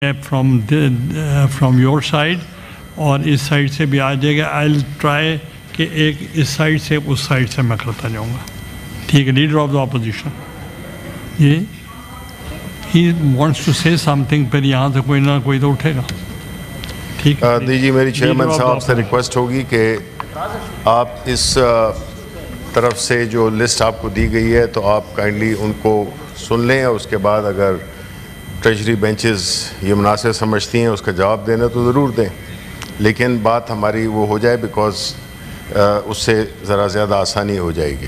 from your side اور اس side سے بھی آ جائے گا. آئی ول ٹرائی کہ ایک اس سائڈ سے اس سائڈ سے میں کرتا جاؤں گا. ٹھیک ہے. لیڈر آف دا اپوزیشن یہ ہی وانٹس ٹو سے سم تھنگ. پھر یہاں سے کوئی نہ کوئی تو اٹھے گا. ٹھیک ہے دیجیے. میری چیئرمین صاحب سے ریکویسٹ ہوگی کہ آپ اس طرف سے جو لسٹ آپ کو دی گئی ہے تو آپ کائنڈلی ان کو سن لیں اور اس کے بعد اگر ٹریجری بینچز یہ مناسب سمجھتی ہیں اس کا جواب دینا تو ضرور دیں, لیکن بات ہماری وہ ہو جائے بیکاز اس سے ذرا زیادہ آسانی ہو جائے گی.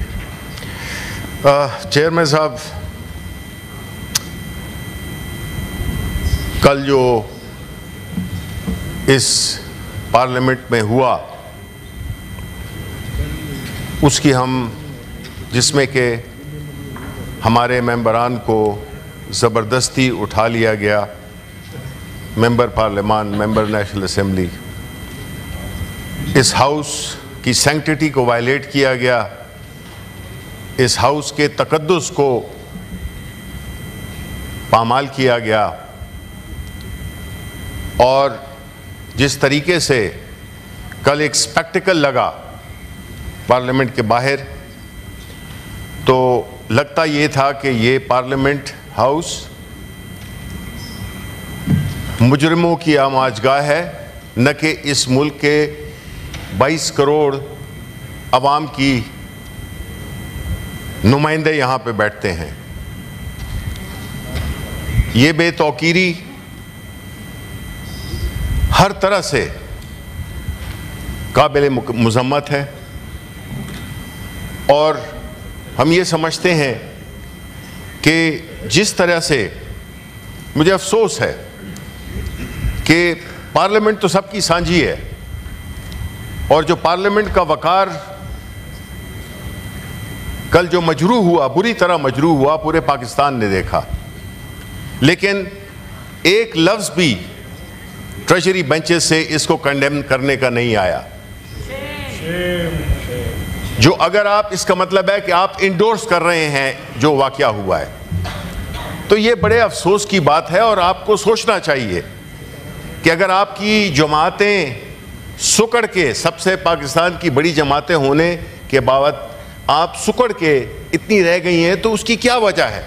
چیئرمین صاحب, کل جو اس پارلیمنٹ میں ہوا اس کی ہم جس میں کہ ہمارے ممبران کو زبردستی اٹھا لیا گیا, ممبر پارلیمان, ممبر نیشنل اسمبلی, اس ہاؤس کی سینکٹیٹی کو وائلیٹ کیا گیا, اس ہاؤس کے تقدس کو پامال کیا گیا, اور جس طریقے سے کل ایک سپیکٹیکل لگا پارلیمنٹ کے باہر, تو لگتا یہ تھا کہ یہ پارلیمنٹ ہاؤس مجرموں کی آماجگاہ ہے, نہ کہ اس ملک کے 22 کروڑ عوام کی نمائندے یہاں پہ بیٹھتے ہیں. یہ بے توقیری ہر طرح سے قابل مذمت ہے, اور ہم یہ سمجھتے ہیں کہ جس طرح سے مجھے افسوس ہے کہ پارلیمنٹ تو سب کی سانجھی ہے, اور جو پارلیمنٹ کا وقار کل جو مجروح ہوا, بری طرح مجروح ہوا, پورے پاکستان نے دیکھا, لیکن ایک لفظ بھی ٹریجری بینچز سے اس کو کنڈیم کرنے کا نہیں آیا. جو اگر آپ اس کا مطلب ہے کہ آپ انڈورس کر رہے ہیں جو واقعہ ہوا ہے, تو یہ بڑے افسوس کی بات ہے. اور آپ کو سوچنا چاہیے کہ اگر آپ کی جماعتیں سکڑ کے, سب سے پاکستان کی بڑی جماعتیں ہونے کے باوجود آپ سکڑ کے اتنی رہ گئی ہیں, تو اس کی کیا وجہ ہے؟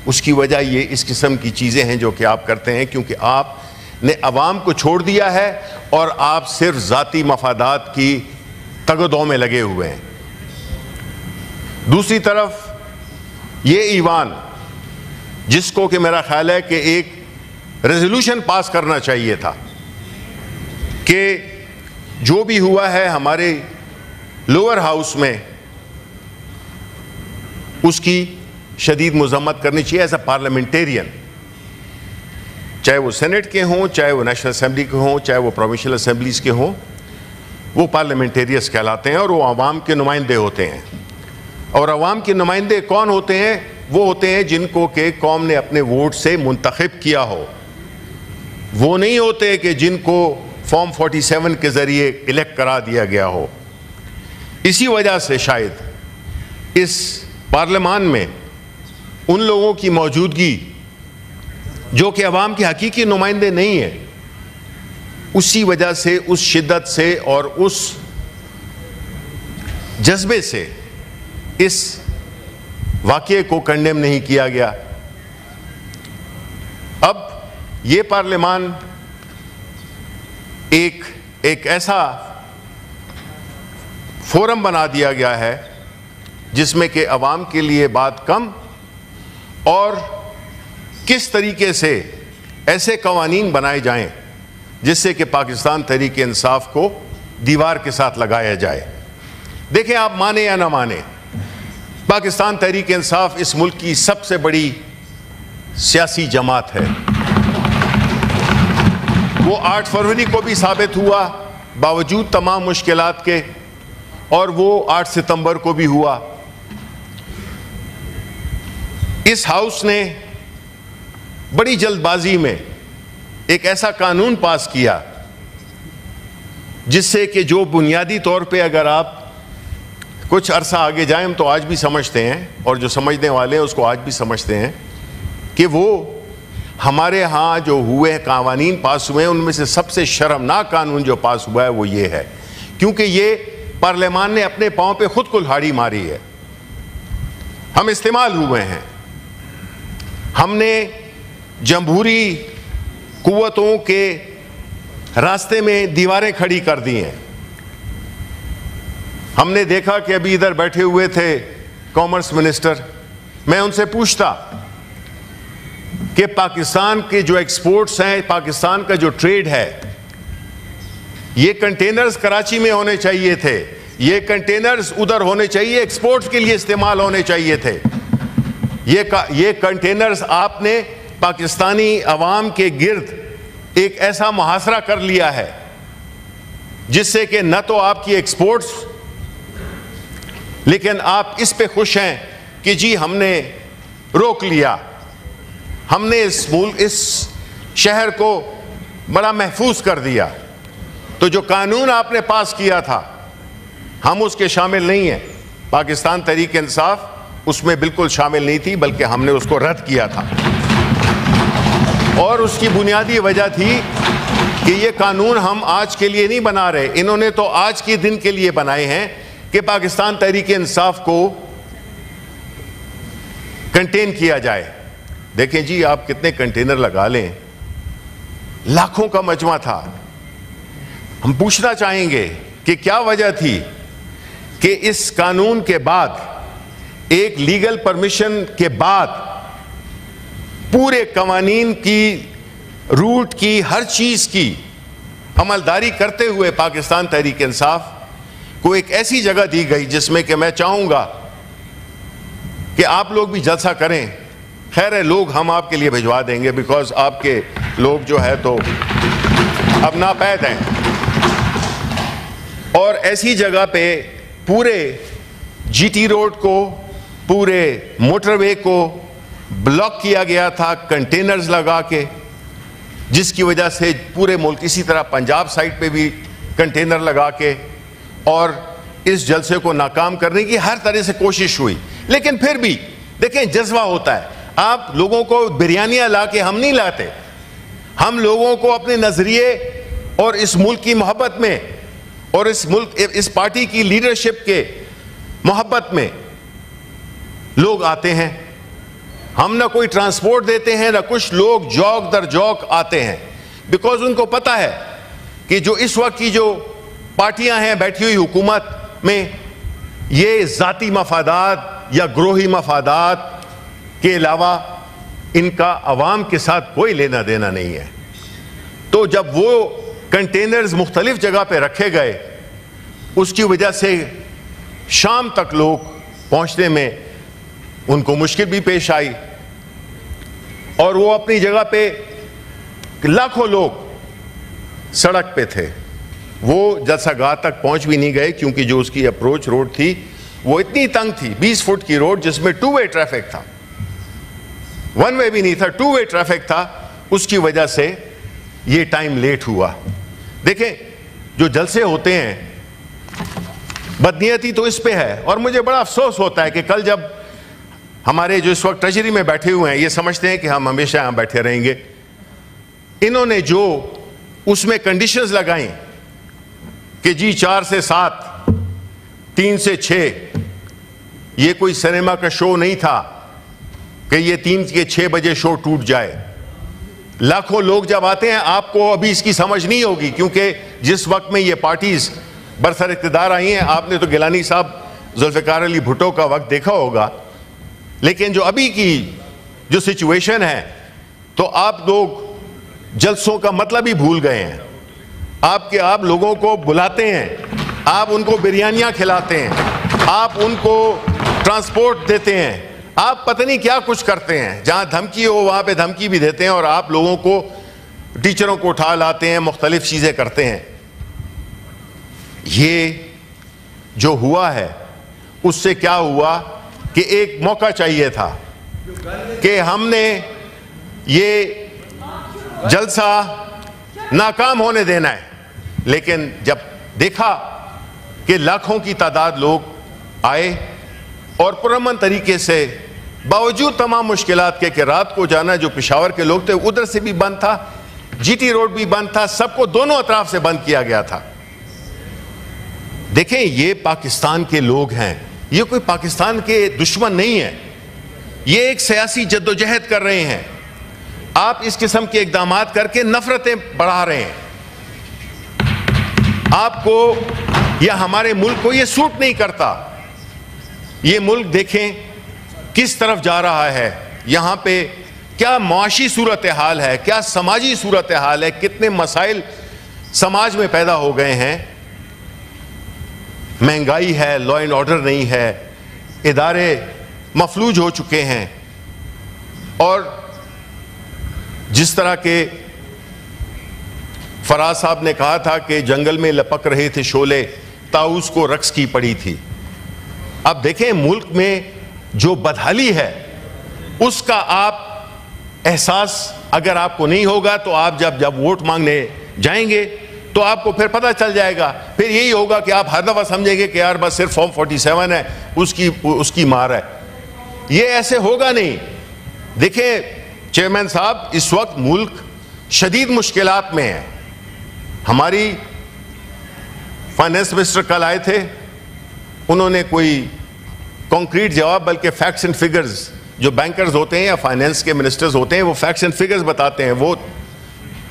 اس کی وجہ یہ اس قسم کی چیزیں ہیں جو کہ آپ کرتے ہیں, کیونکہ آپ نے عوام کو چھوڑ دیا ہے اور آپ صرف ذاتی مفادات کی تگدوں میں لگے ہوئے ہیں. دوسری طرف یہ ایوان, جس کو کہ میرا خیال ہے کہ ایک ریزولوشن پاس کرنا چاہیے تھا کہ جو بھی ہوا ہے ہمارے لوور ہاؤس میں اس کی شدید مذمت کرنی چاہیے ایز اے پارلیمنٹیرین, چاہے وہ سینٹ کے ہوں, چاہے وہ نیشنل اسمبلی کے ہوں, چاہے وہ پروونشل اسمبلیز کے ہوں. وہ پارلیمنٹیریس کہلاتے ہیں اور وہ عوام کے نمائندے ہوتے ہیں. اور عوام کے نمائندے کون ہوتے ہیں؟ وہ ہوتے ہیں جن کو کہ قوم نے اپنے ووٹ سے منتخب کیا ہو. وہ نہیں ہوتے کہ جن کو فارم 47 کے ذریعے الیکٹ کرا دیا گیا ہو. اسی وجہ سے شاید اس پارلیمان میں ان لوگوں کی موجودگی جو کہ عوام کے حقیقی نمائندے نہیں ہیں, اسی وجہ سے, اس شدت سے اور اس جذبے سے اس واقعے کو کنڈیم نہیں کیا گیا. اب یہ پارلیمان ایک ایسا فورم بنا دیا گیا ہے جس میں کہ عوام کے لیے بات کم, اور کس طریقے سے ایسے قوانین بنائے جائیں جس سے کہ پاکستان تحریک انصاف کو دیوار کے ساتھ لگایا جائے. دیکھیں, آپ مانیں یا نہ مانیں, پاکستان تحریک انصاف اس ملک کی سب سے بڑی سیاسی جماعت ہے. وہ 8 فروری کو بھی ثابت ہوا باوجود تمام مشکلات کے, اور وہ 8 ستمبر کو بھی ہوا. اس ہاؤس نے بڑی جلد بازی میں ایک ایسا قانون پاس کیا جس سے کہ جو بنیادی طور پہ اگر آپ کچھ عرصہ آگے جائیں, ہم تو آج بھی سمجھتے ہیں, اور جو سمجھنے والے ہیں اس کو آج بھی سمجھتے ہیں, کہ وہ ہمارے ہاں جو ہوئے قوانین پاس ہوئے ہیں ان میں سے سب سے شرمناک قانون جو پاس ہوا ہے وہ یہ ہے، کیونکہ یہ پارلیمان نے اپنے پاؤں پہ خود کلہاڑی ماری ہے. ہم استعمال ہوئے ہیں، ہم نے جمہوری قوتوں کے راستے میں دیواریں کھڑی کر دی ہیں. ہم نے دیکھا کہ ابھی ادھر بیٹھے ہوئے تھے کامرس منسٹر، میں ان سے پوچھتا کہ پاکستان کے جو ایکسپورٹس ہیں، پاکستان کا جو ٹریڈ ہے، یہ کنٹینرز کراچی میں ہونے چاہیے تھے، یہ کنٹینرز ادھر ہونے چاہیے، ایکسپورٹس کے لیے استعمال ہونے چاہیے تھے. یہ کنٹینرز آپ نے پاکستانی عوام کے گرد ایک ایسا محاصرہ کر لیا ہے جس سے کہ نہ تو آپ کی ایکسپورٹس، لیکن آپ اس پہ خوش ہیں کہ جی ہم نے روک لیا، ہم نے اس شہر کو بڑا محفوظ کر دیا. تو جو قانون آپ نے پاس کیا تھا ہم اس کے شامل نہیں ہیں. پاکستان تحریک انصاف اس میں بالکل شامل نہیں تھی، بلکہ ہم نے اس کو رد کیا تھا. اور اس کی بنیادی وجہ تھی کہ یہ قانون ہم آج کے لیے نہیں بنا رہے، انہوں نے تو آج کے دن کے لیے بنائے ہیں کہ پاکستان تحریک انصاف کو کنٹین کیا جائے. دیکھیں جی آپ کتنے کنٹینر لگا لیں، لاکھوں کا مجمع تھا. ہم پوچھنا چاہیں گے کہ کیا وجہ تھی کہ اس قانون کے بعد، ایک لیگل پرمیشن کے بعد، پورے قوانین کی، روٹ کی، ہر چیز کی عملداری کرتے ہوئے پاکستان تحریک انصاف کو ایک ایسی جگہ دی گئی جس میں کہ میں چاہوں گا کہ آپ لوگ بھی جلسہ کریں. خیر ہے، لوگ ہم آپ کے لیے بھجوا دیں گے، بیکاز آپ کے لوگ جو ہے تو اب ناپید ہیں. اور ایسی جگہ پہ پورے جی ٹی روڈ کو، پورے موٹر وے کو بلاک کیا گیا تھا کنٹینرز لگا کے، جس کی وجہ سے پورے ملک، اسی طرح پنجاب سائٹ پہ بھی کنٹینر لگا کے، اور اس جلسے کو ناکام کرنے کی ہر طرح سے کوشش ہوئی. لیکن پھر بھی دیکھیں جذبہ ہوتا ہے. آپ لوگوں کو بریانیاں لا کے ہم نہیں لاتے، ہم لوگوں کو اپنے نظریے اور اس ملک کی محبت میں اور اس پارٹی کی لیڈرشپ کے محبت میں لوگ آتے ہیں. ہم نہ کوئی ٹرانسپورٹ دیتے ہیں، نہ کچھ لوگ جوک در جوک آتے ہیں، بیکاز ان کو پتہ ہے کہ جو اس وقت کی جو پارٹیاں ہیں بیٹھی ہوئی حکومت میں، یہ ذاتی مفادات یا گروہی مفادات کے علاوہ ان کا عوام کے ساتھ کوئی لینا دینا نہیں ہے. تو جب وہ کنٹینرز مختلف جگہ پہ رکھے گئے، اس کی وجہ سے شام تک لوگ پہنچنے میں ان کو مشکل بھی پیش آئی، اور وہ اپنی جگہ پہ لاکھوں لوگ سڑک پہ تھے. وہ جلسہ گاہ تک پہنچ بھی نہیں گئے کیونکہ جو اس کی اپروچ روڈ تھی وہ اتنی تنگ تھی، 20 فٹ کی روڈ جس میں 2 وے ٹریفک تھا، 1 وے بھی نہیں تھا، 2 وے ٹریفک تھا. اس کی وجہ سے یہ ٹائم لیٹ ہوا. دیکھیں جو جلسے ہوتے ہیں، بدنیتی تو اس پہ ہے. اور مجھے بڑا افسوس ہوتا ہے کہ کل جب ہمارے جو اس وقت ٹریجری میں بیٹھے ہوئے ہیں، یہ سمجھتے ہیں کہ ہم ہمیشہ یہاں بیٹھے رہیں گے، انہوں نے جو اس میں کنڈیشنز لگائیں کہ جی 4 سے 7، 3 سے 6، یہ کوئی سنیما کا شو نہیں تھا کہ یہ 3 کے 6 بجے شو ٹوٹ جائے. لاکھوں لوگ جب آتے ہیں، آپ کو ابھی اس کی سمجھ نہیں ہوگی کیونکہ جس وقت میں یہ پارٹیز برسر اقتدار آئی ہیں، آپ نے تو گیلانی صاحب، ذوالفقار علی بھٹو کا وقت دیکھا ہوگا، لیکن جو ابھی کی جو سچویشن ہے تو آپ لوگ جلسوں کا مطلب ہی بھول گئے ہیں. آپ لوگوں کو بلاتے ہیں، آپ ان کو بریانیاں کھلاتے ہیں، آپ ان کو ٹرانسپورٹ دیتے ہیں، آپ پتہ نہیں کیا کچھ کرتے ہیں، جہاں دھمکی ہو وہاں پہ دھمکی بھی دیتے ہیں، اور آپ لوگوں کو، ٹیچروں کو اٹھا لاتے ہیں، مختلف چیزیں کرتے ہیں. یہ جو ہوا ہے اس سے کیا ہوا کہ ایک موقع چاہیے تھا کہ ہم نے یہ جلسہ ناکام ہونے دینا ہے. لیکن جب دیکھا کہ لاکھوں کی تعداد لوگ آئے اور پرامن طریقے سے باوجود تمام مشکلات کے کہ رات کو جانا جو پشاور کے لوگ تھے ادھر سے بھی بند تھا, جی ٹی روڈ بھی بند تھا, سب کو دونوں اطراف سے بند کیا گیا تھا. دیکھیں یہ پاکستان کے لوگ ہیں, یہ کوئی پاکستان کے دشمن نہیں ہے, یہ ایک سیاسی جدوجہد کر رہے ہیں. آپ اس قسم کے اقدامات کر کے نفرتیں بڑھا رہے ہیں. آپ کو یا ہمارے ملک کو یہ سوٹ نہیں کرتا. یہ ملک دیکھیں کس طرف جا رہا ہے, یہاں پہ کیا معاشی صورتحال ہے, کیا سماجی صورتحال ہے, کتنے مسائل سماج میں پیدا ہو گئے ہیں. مہنگائی ہے, لا اینڈ آرڈر نہیں ہے, ادارے مفلوج ہو چکے ہیں. اور جس طرح کے فراز صاحب نے کہا تھا کہ جنگل میں لپک رہے تھے شعلے, طاؤس کو رقص کی پڑی تھی. اب دیکھیں ملک میں جو بدحالی ہے اس کا آپ احساس اگر آپ کو نہیں ہوگا تو آپ جب ووٹ مانگنے جائیں گے تو آپ کو پھر پتہ چل جائے گا. پھر یہی ہوگا کہ آپ ہر دفعہ سمجھیں گے کہ یار بس صرف فارم 47 ہے, اس کی مار ہے. یہ ایسے ہوگا نہیں. دیکھیں چیئرمین صاحب, اس وقت ملک شدید مشکلات میں ہے. ہماری فائنانس منسٹر کل آئے تھے, انہوں نے کوئی کانکریٹ جواب بلکہ فیکٹس اینڈ فگرز, جو بینکرز ہوتے ہیں یا فائنانس کے منسٹرز ہوتے ہیں وہ فیکٹس اینڈ فگرز بتاتے ہیں, وہ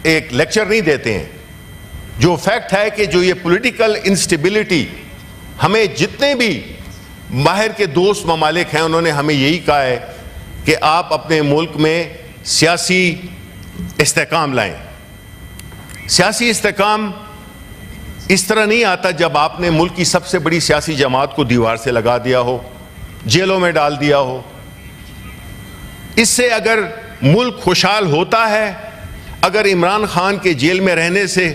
ایک لیکچر نہیں دیتے ہیں. جو فیکٹ ہے کہ جو یہ پولیٹیکل انسٹیبلٹی, ہمیں جتنے بھی باہر کے دوست ممالک ہیں انہوں نے ہمیں یہی کہا ہے کہ آپ اپنے ملک میں سیاسی استحکام لائیں. سیاسی استحکام اس طرح نہیں آتا جب آپ نے ملک کی سب سے بڑی سیاسی جماعت کو دیوار سے لگا دیا ہو, جیلوں میں ڈال دیا ہو. اس سے اگر ملک خوشحال ہوتا ہے, اگر عمران خان کے جیل میں رہنے سے,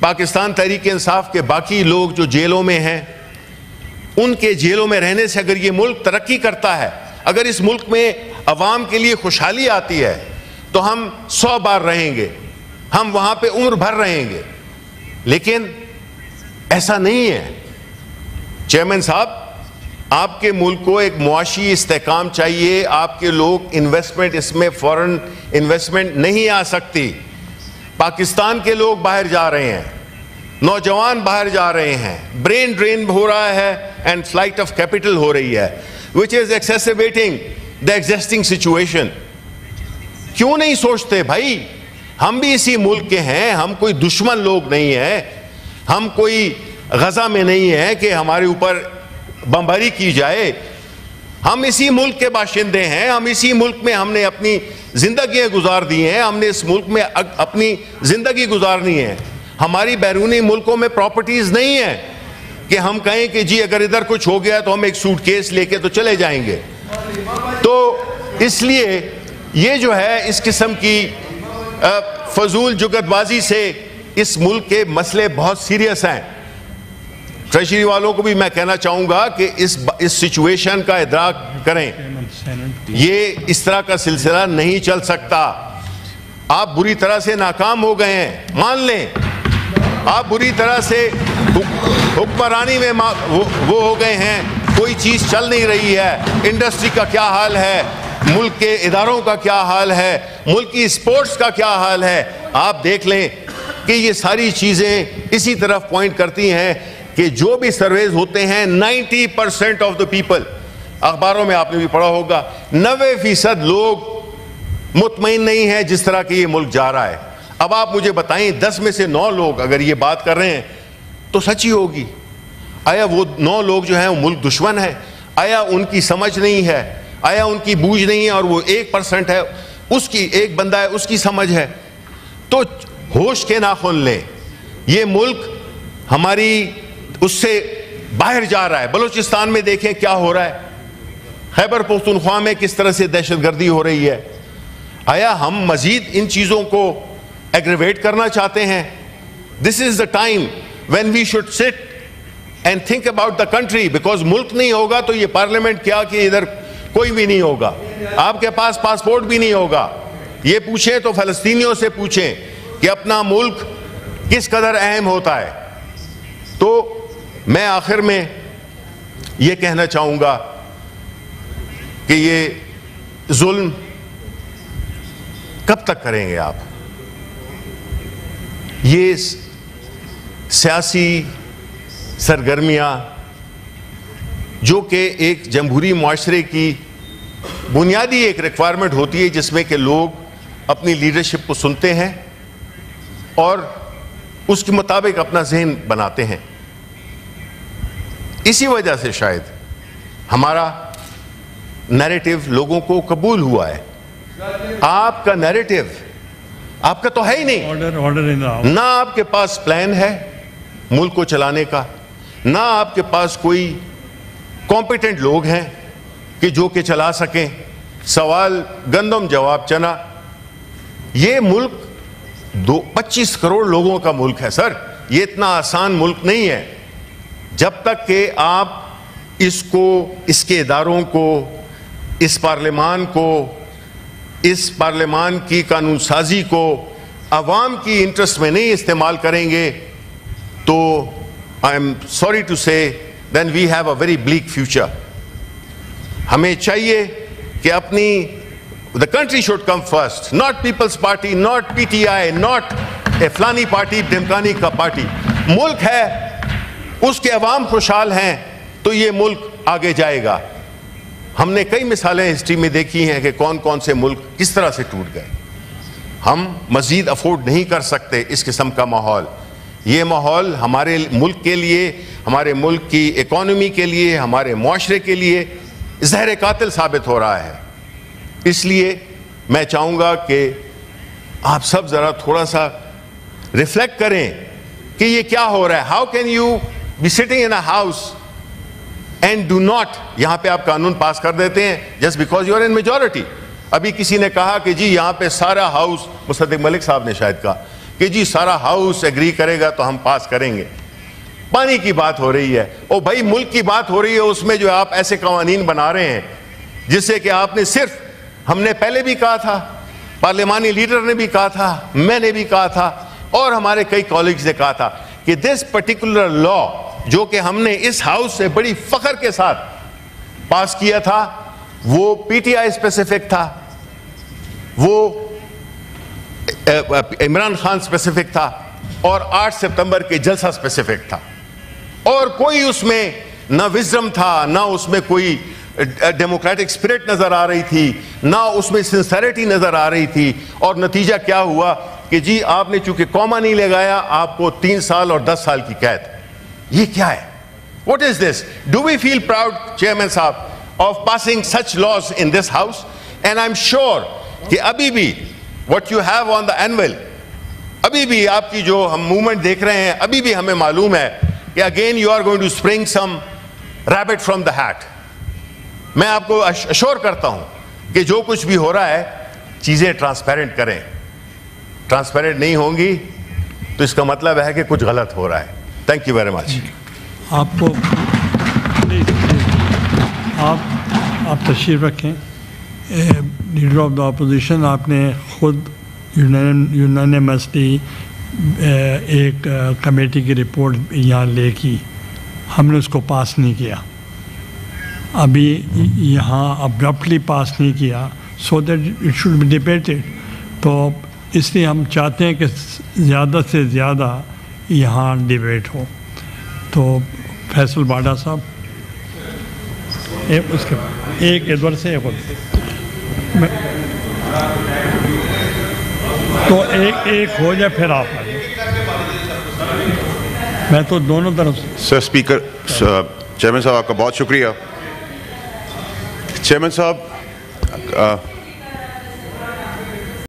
پاکستان تحریک انصاف کے باقی لوگ جو جیلوں میں ہیں ان کے جیلوں میں رہنے سے اگر یہ ملک ترقی کرتا ہے, اگر اس ملک میں عوام کے لیے خوشحالی آتی ہے تو ہم 100 بار رہیں گے, ہم وہاں پہ عمر بھر رہیں گے. لیکن ایسا نہیں ہے. چیئرمین صاحب, آپ کے ملک کو ایک معاشی استحکام چاہیے. آپ کے لوگ انویسٹمنٹ, اس میں فورن انویسٹمنٹ نہیں آ سکتی. پاکستان کے لوگ باہر جا رہے ہیں, نوجوان باہر جا رہے ہیں, برین ڈرین ہو رہا ہے اینڈ فلائٹ آف کیپٹل ہو رہی ہے, which is exacerbating the existing situation. کیوں نہیں سوچتے بھائی, ہم بھی اسی ملک کے ہیں, ہم کوئی دشمن لوگ نہیں ہیں, ہم کوئی غزہ میں نہیں ہیں کہ ہمارے اوپر بمباری کی جائے. ہم اسی ملک کے باشندے ہیں, ہم اسی ملک میں ہم نے اپنی زندگیاں گزار دی ہیں, ہم نے اس ملک میں اپنی زندگی گزارنی ہے. ہماری بیرونی ملکوں میں پراپرٹیز نہیں ہیں کہ ہم کہیں کہ جی اگر ادھر کچھ ہو گیا تو ہم ایک سوٹ کیس لے کے تو چلے جائیں گے. تو اس لیے یہ جو ہے اس قسم کی فضول جگت بازی سے اس ملک کے مسئلے بہت سیریس ہیں. ٹریجری والوں کو بھی میں کہنا چاہوں گا کہ اس سچویشن کا ادراک کریں. یہ اس طرح کا سلسلہ نہیں چل سکتا. آپ بری طرح سے ناکام ہو گئے ہیں, مان لیں. آپ بری طرح سے حکمرانی میں وہ ہو گئے ہیں, کوئی چیز چل نہیں رہی ہے. انڈسٹری کا کیا حال ہے, ملک کے اداروں کا کیا حال ہے, ملک کی اسپورٹس کا کیا حال ہے. آپ دیکھ لیں کہ یہ ساری چیزیں اسی طرف پوائنٹ کرتی ہیں کہ جو بھی سرویز ہوتے ہیں 90% آف دا پیپل, اخباروں میں آپ نے بھی پڑھا ہوگا, 90% لوگ مطمئن نہیں ہیں جس طرح کہ یہ ملک جا رہا ہے. اب آپ مجھے بتائیں 10 میں سے 9 لوگ اگر یہ بات کر رہے ہیں تو سچی ہوگی. آیا وہ 9 لوگ جو ہیں وہ ملک دشمن ہے؟ آیا ان کی سمجھ نہیں ہے؟ آیا ان کی بوجھ نہیں ہے؟ اور وہ 1% ہے, اس کی ایک بندہ ہے, اس کی سمجھ ہے. تو ہوش کے ناخن لیں. یہ ملک ہماری اس سے باہر جا رہا ہے. بلوچستان میں دیکھیں کیا ہو رہا ہے, خیبر پختونخوا میں کس طرح سے دہشت گردی ہو رہی ہے. آیا ہم مزید ان چیزوں کو ایگریویٹ کرنا چاہتے ہیں؟ This is the time when we should sit and think about the country, because ملک نہیں ہوگا تو یہ پارلیمنٹ کیا کہ ادھر کوئی بھی نہیں ہوگا, آپ کے پاس پاسپورٹ بھی نہیں ہوگا. یہ پوچھیں تو فلسطینیوں سے پوچھیں کہ اپنا ملک کس قدر اہم ہوتا ہے. تو میں آخر میں یہ کہنا چاہوں گا کہ یہ ظلم کب تک کریں گے آپ؟ یہ سیاسی سرگرمیاں جو کہ ایک جمہوری معاشرے کی بنیادی ایک ریکوائرمنٹ ہوتی ہے، جس میں کہ لوگ اپنی لیڈرشپ کو سنتے ہیں اور اس کے مطابق اپنا ذہن بناتے ہیں. اسی وجہ سے شاید ہمارا نیریٹو لوگوں کو قبول ہوا ہے. آپ کا نیریٹو آپ کا تو ہے ہی نہیں. نہ آپ کے پاس پلان ہے ملک کو چلانے کا، نہ آپ کے پاس کوئی کمپیٹنٹ لوگ ہیں کہ جو کہ چلا سکیں. سوال گندم جواب چنا. یہ ملک 25 کروڑ لوگوں کا ملک ہے سر. یہ اتنا آسان ملک نہیں ہے. جب تک کہ آپ اس کو، اس کے اداروں کو، اس پارلیمان کو، اس پارلیمان کی قانون سازی کو عوام کی انٹرسٹ میں نہیں استعمال کریں گے تو I am sorry to say then we have a very bleak future. ہمیں چاہیے کہ اپنی the country should come first, not People's Party, not PTI, not a فلانی پارٹی ڈمکانی کا پارٹی. ملک ہے، اس کے عوام خوشحال ہیں تو یہ ملک آگے جائے گا. ہم نے کئی مثالیں ہسٹری میں دیکھی ہیں کہ کون کون سے ملک کس طرح سے ٹوٹ گئے. ہم مزید افورڈ نہیں کر سکتے اس قسم کا ماحول. یہ ماحول ہمارے ملک کے لیے، ہمارے ملک کی اکانومی کے لیے، ہمارے معاشرے کے لیے زہر قاتل ثابت ہو رہا ہے. اس لیے میں چاہوں گا کہ آپ سب ذرا تھوڑا سا ریفلیکٹ کریں کہ یہ کیا ہو رہا ہے. How can you be sitting in a house and do not, یہاں پہ آپ قانون پاس کر دیتے ہیں just because you are in majority. ابھی کسی نے کہا کہ جی یہاں پہ سارا ہاؤس، مصدق ملک صاحب نے شاید کہا کہ جی سارا ہاؤس ایگری کرے گا تو ہم پاس کریں گے. پانی کی بات ہو رہی ہے، او بھائی ملک کی بات ہو رہی ہے. اس میں جو آپ ایسے قوانین بنا رہے ہیں جس سے کہ آپ نے صرف، ہم نے پہلے بھی کہا تھا، پارلیمانی لیڈر نے بھی کہا تھا، میں نے بھی کہا تھا اور ہمارے کئی کالیگز نے کہا تھا کہ دس پرٹیکولر لا جو کہ ہم نے اس ہاؤس سے بڑی فخر کے ساتھ پاس کیا تھا وہ پی ٹی آئی اسپیسیفک تھا، وہ عمران خان اسپیسیفک تھا اور 8 سپتمبر کے جلسہ اسپیسیفک تھا. اور کوئی اس میں نہ وزڈم تھا، نہ اس میں کوئی ڈیموکریٹک اسپرٹ نظر آ رہی تھی، نہ اس میں سنسیریٹی نظر آ رہی تھی. اور نتیجہ کیا ہوا کہ جی آپ نے چونکہ کوما نہیں لگایا آپ کو 3 سال اور 10 سال کی قید. یہ کیا ہے؟ What is this? Do we feel proud, Chairman صاحب, of passing such laws in this house? And I'm sure کہ ابھی بھی what you have on the anvil، ابھی بھی آپ کی جو ہم موومنٹ دیکھ رہے ہیں، ابھی بھی ہمیں معلوم ہے کہ again you are going to spring some rabbit from the hat. میں آپ کو اشور کرتا ہوں کہ جو کچھ بھی ہو رہا ہے چیزیں ٹرانسپیرنٹ کریں. ٹرانسپیرنٹ نہیں ہوں گی تو اس کا مطلب ہے کہ کچھ غلط ہو رہا ہے. Thank you very much. آپ کو آپ تشریف رکھیں. لیڈر آف دا اپوزیشن، آپ نے خود یونانیمسلی ایک کمیٹی کی رپورٹ یہاں لے کی، ہم نے اس کو پاس نہیں کیا. ابھی یہاں ابرپٹلی پاس نہیں کیا so that it should be debated. تو اس لیے ہم چاہتے ہیں کہ زیادہ سے زیادہ یہاں ڈیبیٹ ہو. تو فیصل باڈا صاحب اس کے ایک ادھر سے ایک تو ایک ہو جائے پھر آپ آ جائیں. میں تو دونوں طرف سے. سر اسپیکر، چیئرمین صاحب آپ کا بہت شکریہ. چیئرمین صاحب